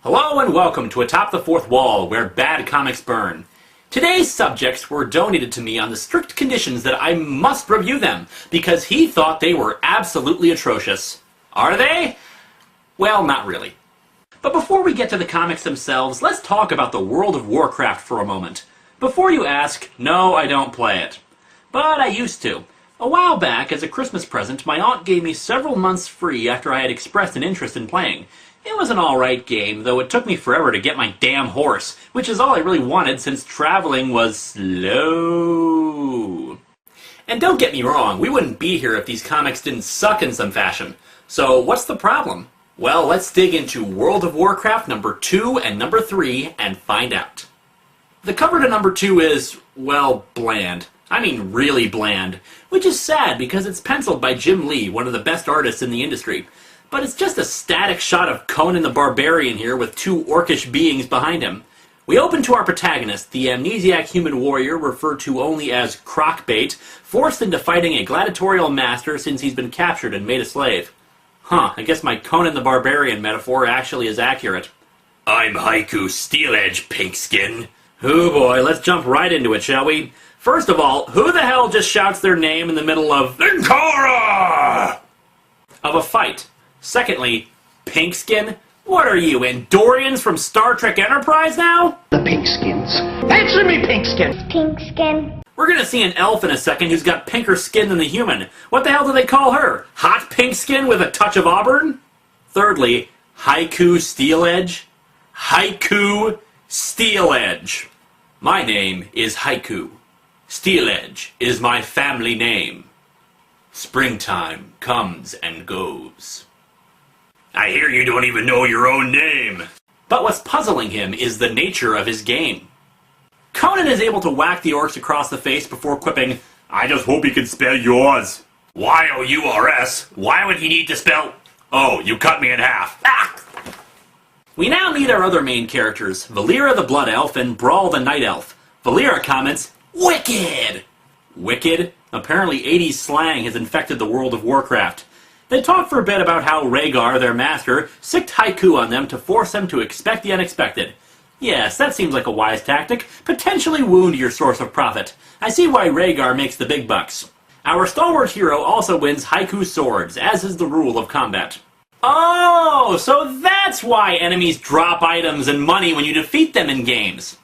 Hello and welcome to Atop the Fourth Wall, where bad comics burn. Today's subjects were donated to me on the strict conditions that I must review them, because he thought they were absolutely atrocious. Are they? Well, not really. But before we get to the comics themselves, let's talk about the world of Warcraft for a moment. Before you ask, no, I don't play it. But I used to. A while back, as a Christmas present, my aunt gave me several months free after I had expressed an interest in playing. It was an alright game, though it took me forever to get my damn horse, which is all I really wanted since traveling was slow. And don't get me wrong, we wouldn't be here if these comics didn't suck in some fashion. So what's the problem? Well, let's dig into World of Warcraft number 2 and number 3 and find out. The cover to number 2 is, well, bland. I mean really bland. Which is sad because it's penciled by Jim Lee, one of the best artists in the industry. But it's just a static shot of Conan the Barbarian here with two orcish beings behind him. We open to our protagonist, the amnesiac human warrior referred to only as Crocbait, forced into fighting a gladiatorial master since he's been captured and made a slave. Huh, I guess my Conan the Barbarian metaphor actually is accurate. I'm Haiku Steeledge, Pinkskin. Oh boy, let's jump right into it, shall we? First of all, who the hell just shouts their name in the middle of Linkara of a fight? Secondly, Pinkskin? What are you, Andorians from Star Trek Enterprise now? The Pinkskins. Answer me, Pinkskin! Pinkskin. We're gonna see an elf in a second who's got pinker skin than the human. What the hell do they call her? Hot pink skin with a touch of auburn? Thirdly, Haiku Steeledge? Haiku Steeledge. My name is Haiku. Steeledge is my family name. Springtime comes and goes. I hear you don't even know your own name. But what's puzzling him is the nature of his game. Conan is able to whack the orcs across the face before quipping, I just hope he can spell yours. Y-O-U-R-S? Why would he need to spell... Oh, you cut me in half. Ah! We now meet our other main characters, Valeera the Blood Elf and Brawl the Night Elf. Valeera comments, Wicked! Wicked? Apparently 80s slang has infected the world of Warcraft. They talk for a bit about how Rhaegar, their master, sicked Haiku on them to force them to expect the unexpected. Yes, that seems like a wise tactic. Potentially wound your source of profit. I see why Rhaegar makes the big bucks. Our stalwart hero also wins Haiku swords, as is the rule of combat. Oh, so that's why enemies drop items and money when you defeat them in games.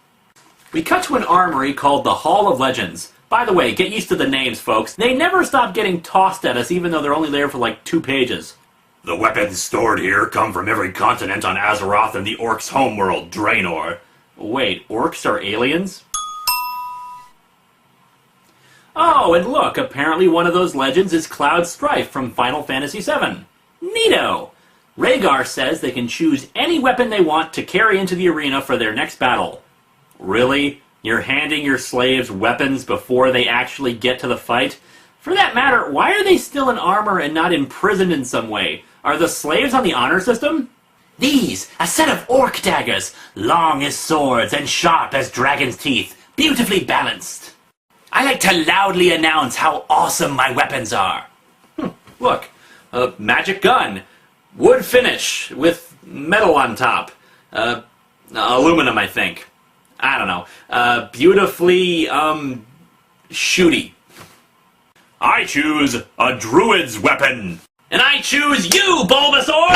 We cut to an armory called the Hall of Legends. By the way, get used to the names, folks. They never stop getting tossed at us, even though they're only there for like 2 pages. The weapons stored here come from every continent on Azeroth and the orcs' homeworld, Draenor. Wait, orcs are aliens? Oh, and look, apparently one of those legends is Cloud Strife from Final Fantasy VII. Neato! Rhaegar says they can choose any weapon they want to carry into the arena for their next battle. Really? You're handing your slaves weapons before they actually get to the fight? For that matter, why are they still in armor and not imprisoned in some way? Are the slaves on the honor system? These, a set of orc daggers, long as swords and sharp as dragon's teeth, beautifully balanced. I like to loudly announce how awesome my weapons are. Look, a magic gun, wood finish with metal on top, aluminum, I think. I don't know. Beautifully, shooty. I choose a druid's weapon. And I choose you, Bulbasaur!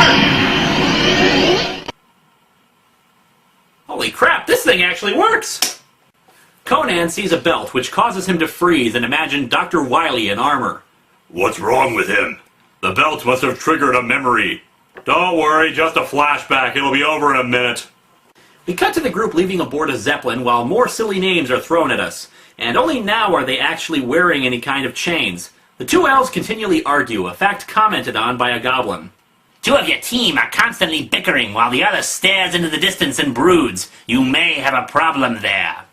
Holy crap, this thing actually works! Conan sees a belt, which causes him to freeze and imagine Dr. Wily in armor. What's wrong with him? The belt must have triggered a memory. Don't worry, just a flashback. It'll be over in a minute. We cut to the group leaving aboard a zeppelin while more silly names are thrown at us. And only now are they actually wearing any kind of chains. The two elves continually argue, a fact commented on by a goblin. Two of your team are constantly bickering while the other stares into the distance and broods. You may have a problem there.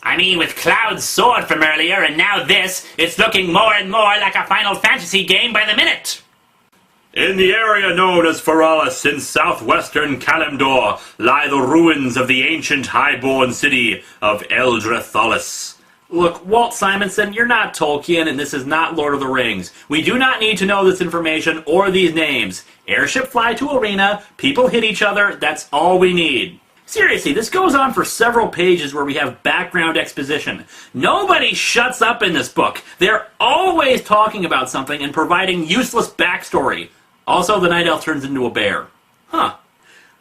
I mean, with Cloud's sword from earlier and now this, it's looking more and more like a Final Fantasy game by the minute. In the area known as Feralis in southwestern Kalimdor lie the ruins of the ancient highborn city of Eldrathalis. Look, Walt Simonson, you're not Tolkien, and this is not Lord of the Rings. We do not need to know this information or these names. Airship fly to arena, people hit each other, that's all we need. Seriously, this goes on for several pages where we have background exposition. Nobody shuts up in this book. They're always talking about something and providing useless backstory. Also, the Night Elf turns into a bear. Huh.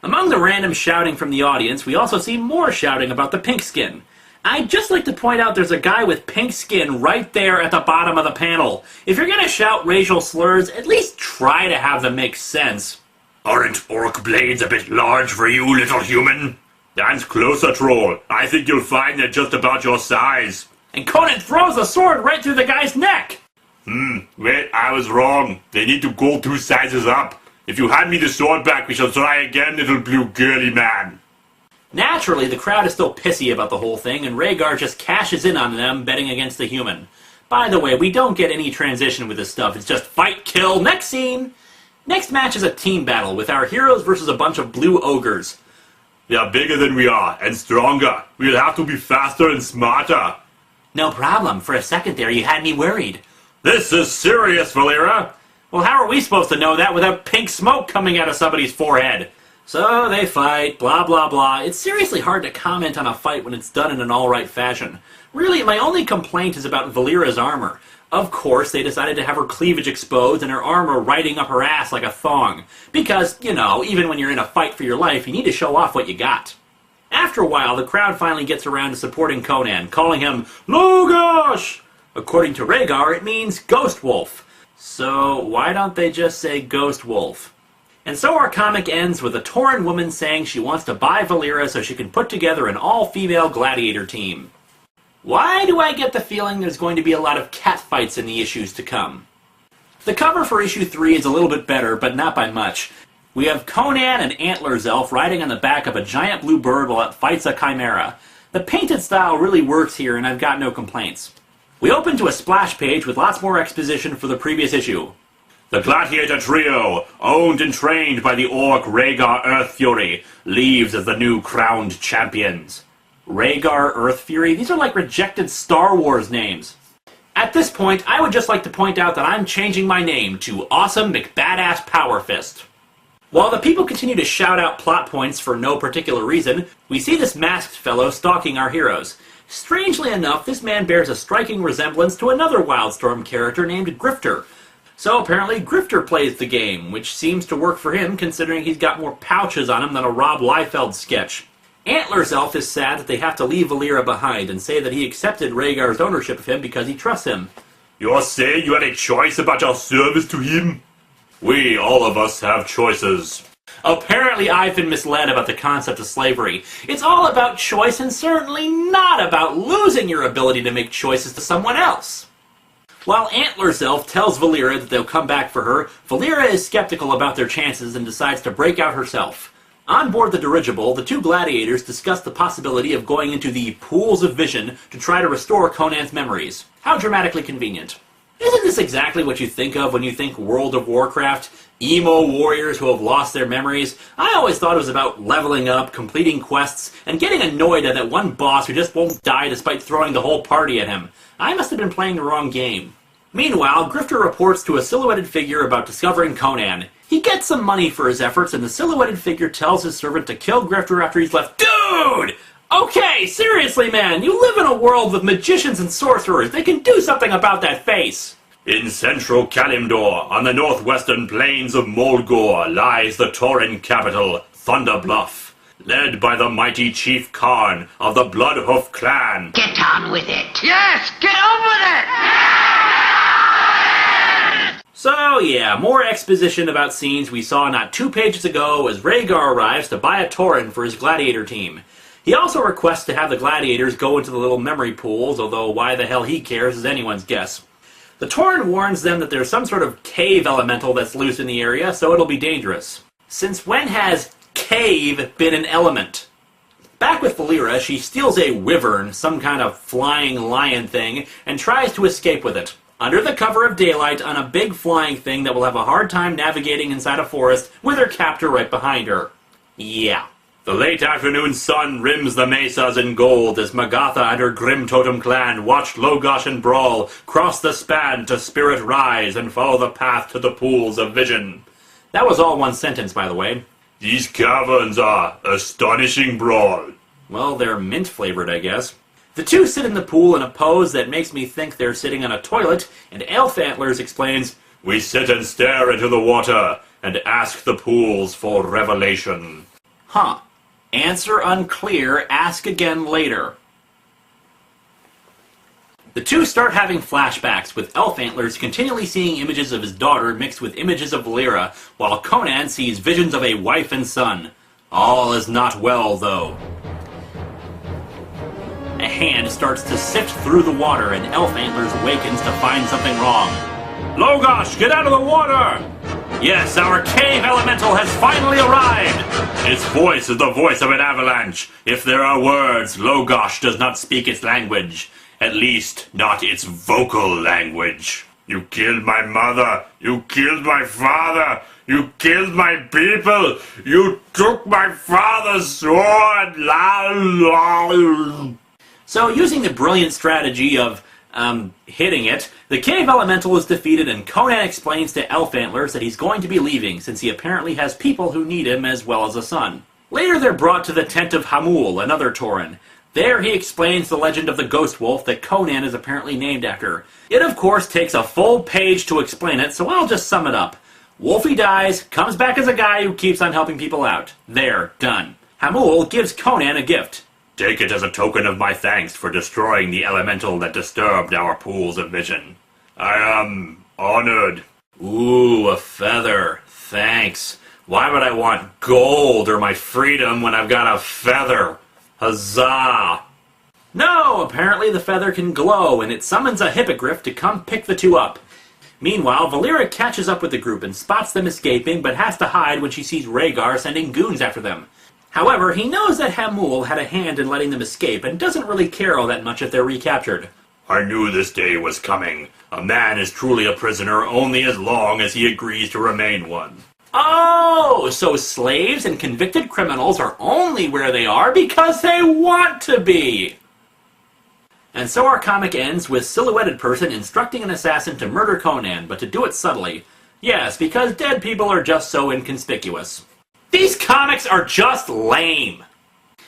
Among the random shouting from the audience, we also see more shouting about the pink skin. I'd just like to point out there's a guy with pink skin right there at the bottom of the panel. If you're gonna shout racial slurs, at least try to have them make sense. Aren't orc blades a bit large for you, little human? Dance closer, troll. I think you'll find they're just about your size. And Conan throws the sword right through the guy's neck! Wait, I was wrong. They need to go 2 sizes up. If you hand me the sword back, we shall try again, little blue girly man. Naturally, the crowd is still pissy about the whole thing, and Rhaegar just cashes in on them, betting against the human. By the way, we don't get any transition with this stuff. It's just fight, kill, next scene! Next match is a team battle, with our heroes versus a bunch of blue ogres. They are bigger than we are, and stronger. We'll have to be faster and smarter. No problem. For a second there, you had me worried. This is serious, Valera. Well, how are we supposed to know that without pink smoke coming out of somebody's forehead? So they fight, blah blah blah. It's seriously hard to comment on a fight when it's done in an alright fashion. Really, my only complaint is about Valera's armor. Of course, they decided to have her cleavage exposed and her armor riding up her ass like a thong. Because, you know, even when you're in a fight for your life, you need to show off what you got. After a while, the crowd finally gets around to supporting Conan, calling him Logosh! According to Rhaegar, it means Ghost Wolf. So, why don't they just say Ghost Wolf? And so our comic ends with a Tauren woman saying she wants to buy Valera so she can put together an all-female gladiator team. Why do I get the feeling there's going to be a lot of catfights in the issues to come? The cover for issue 3 is a little bit better, but not by much. We have Conan and Antlers Elf riding on the back of a giant blue bird while it fights a chimera. The painted style really works here, and I've got no complaints. We open to a splash page with lots more exposition for the previous issue. The Gladiator Trio, owned and trained by the orc Rhaegar Earthfury, leaves as the new crowned champions. Rhaegar Earthfury? These are like rejected Star Wars names. At this point, I would just like to point out that I'm changing my name to Awesome McBadass Power Fist. While the people continue to shout out plot points for no particular reason, we see this masked fellow stalking our heroes. Strangely enough, this man bears a striking resemblance to another Wildstorm character named Grifter. So apparently Grifter plays the game, which seems to work for him considering he's got more pouches on him than a Rob Liefeld sketch. Antlers Elf is sad that they have to leave Valera behind and say that he accepted Rhaegar's ownership of him because he trusts him. You're saying you had a choice about your service to him? We, all of us, have choices. Apparently I've been misled about the concept of slavery. It's all about choice and certainly not about losing your ability to make choices to someone else. While Antlers Elf tells Valera that they'll come back for her, Valera is skeptical about their chances and decides to break out herself. On board the dirigible, the two gladiators discuss the possibility of going into the Pools of Vision to try to restore Conan's memories. How dramatically convenient. Isn't this exactly what you think of when you think World of Warcraft? Emo warriors who have lost their memories? I always thought it was about leveling up, completing quests, and getting annoyed at that one boss who just won't die despite throwing the whole party at him. I must have been playing the wrong game. Meanwhile, Grifter reports to a silhouetted figure about discovering Conan. He gets some money for his efforts, and the silhouetted figure tells his servant to kill Grifter after he's left. Dude! Okay, seriously, man, you live in a world with magicians and sorcerers. They can do something about that face. In central Kalimdor, on the northwestern plains of Mulgore, lies the Tauren capital, Thunder Bluff, led by the mighty Chief Khan of the Bloodhoof clan. Get on with it. Yes, get on with it! So yeah, more exposition about scenes we saw not 2 pages ago as Rhaegar arrives to buy a Tauren for his gladiator team. He also requests to have the gladiators go into the little memory pools, although why the hell he cares is anyone's guess. The Tauren warns them that there's some sort of cave elemental that's loose in the area, so it'll be dangerous. Since when has cave been an element? Back with Valera, she steals a wyvern, some kind of flying lion thing, and tries to escape with it. Under the cover of daylight on a big flying thing that will have a hard time navigating inside a forest with her captor right behind her. Yeah. The late afternoon sun rims the mesas in gold as Magatha and her grim totem clan watch Logosh and Brawl cross the span to spirit rise and follow the path to the pools of vision. That was all one sentence, by the way. These caverns are astonishing, Brawl. Well, they're mint-flavored, I guess. The two sit in the pool in a pose that makes me think they're sitting on a toilet, and Elf Antlers explains, We sit and stare into the water and ask the pools for revelation. Huh. Answer unclear, ask again later. The two start having flashbacks, with Elf Antlers continually seeing images of his daughter mixed with images of Valera, while Conan sees visions of a wife and son. All is not well, though. A hand starts to sift through the water, and Elf Antlers awakens to find something wrong. Logosh, get out of the water! Yes, our cave elemental has finally arrived! Its voice is the voice of an avalanche. If there are words, Logosh does not speak its language. At least, not its vocal language. You killed my mother. You killed my father. You killed my people. You took my father's sword. So, using the brilliant strategy of, hitting it, the cave elemental is defeated, and Conan explains to Elf Antlers that he's going to be leaving, since he apparently has people who need him as well as a son. Later they're brought to the tent of Hamul, another Tauren. There he explains the legend of the ghost wolf that Conan is apparently named after. It of course takes a full page to explain it, so I'll just sum it up. Wolfie dies, comes back as a guy who keeps on helping people out. There, done. Hamul gives Conan a gift. Take it as a token of my thanks for destroying the elemental that disturbed our pools of vision. I am honored. Ooh, a feather. Thanks. Why would I want gold or my freedom when I've got a feather? Huzzah! No, apparently the feather can glow, and it summons a hippogriff to come pick the two up. Meanwhile, Valera catches up with the group and spots them escaping, but has to hide when she sees Rhaegar sending goons after them. However, he knows that Hamul had a hand in letting them escape, and doesn't really care all that much if they're recaptured. I knew this day was coming. A man is truly a prisoner only as long as he agrees to remain one. Oh, so slaves and convicted criminals are only where they are because they want to be! And so our comic ends with Silhouetted Person instructing an assassin to murder Conan, but to do it subtly. Yes, because dead people are just so inconspicuous. These comics are just lame!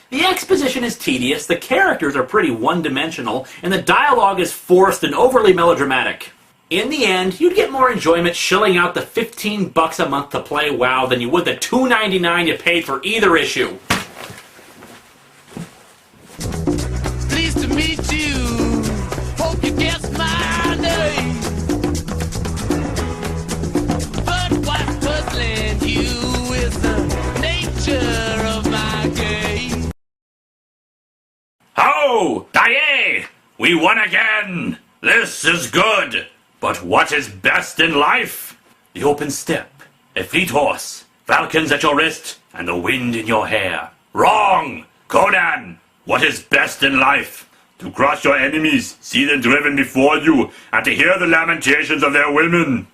The exposition is tedious, the characters are pretty one-dimensional, and the dialogue is forced and overly melodramatic. In the end, you'd get more enjoyment shelling out the $15 a month to play WoW than you would the $2.99 you paid for either issue. Pleased to meet you. Hope you guessed my name. But what's puzzling you is the nature of my game. Ho! Daye! We won again! This is good! But what is best in life? The open steppe, a fleet horse, falcons at your wrist, and the wind in your hair. Wrong! Conan! What is best in life? To crush your enemies, see them driven before you, and to hear the lamentations of their women.